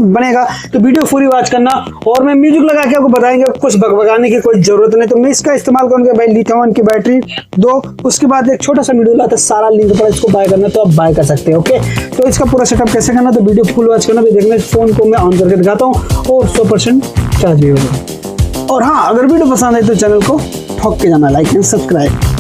बनेगा। तो वीडियो पूरी वॉच करना। और मैं म्यूजिक लगा के आपको बताएंगे, कुछ बगबगाने की कोई जरूरत नहीं। तो मैं इसका इस्तेमाल करूंगा भाई लिथियम की बैटरी 2। उसके बाद एक छोटा सा वीडियो लाता है, सारा लिंक पर इसको बाय करना, तो आप बाय कर सकते हैं। ओके, तो इसका पूरा सेटअप कैसे करना, तो वीडियो फुल वॉच करना। भी देखना, फोन को मैं ऑन करके दिखाता हूँ और 100% चार्ज भी होगा। और हाँ, अगर वीडियो पसंद आए तो चैनल को ठोक के जाना लाइक एंड सब्सक्राइब।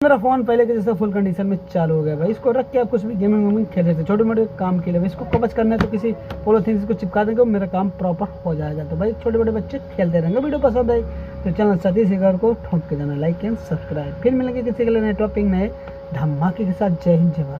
मेरा फोन पहले के जैसा फुल कंडीशन में चालू हो गया भाई। इसको रख के आप कुछ भी गेमिंग वेमिंग खेल सकते, छोटे मोटे काम के लिए। इसको कवच करना है तो किसी पॉलीथीन को चिपका देंगे, मेरा काम प्रॉपर हो जाएगा। तो भाई छोटे बड़े बच्चे खेलते रहेंगे। वीडियो पसंद आई तो चैनल सतीश सिगर को ठोक के जाना लाइक एंड सब्सक्राइब। फिर मिलेंगे किसी के लिए नए टॉपिक नए धमाके के साथ। जय हिंद जय भारत।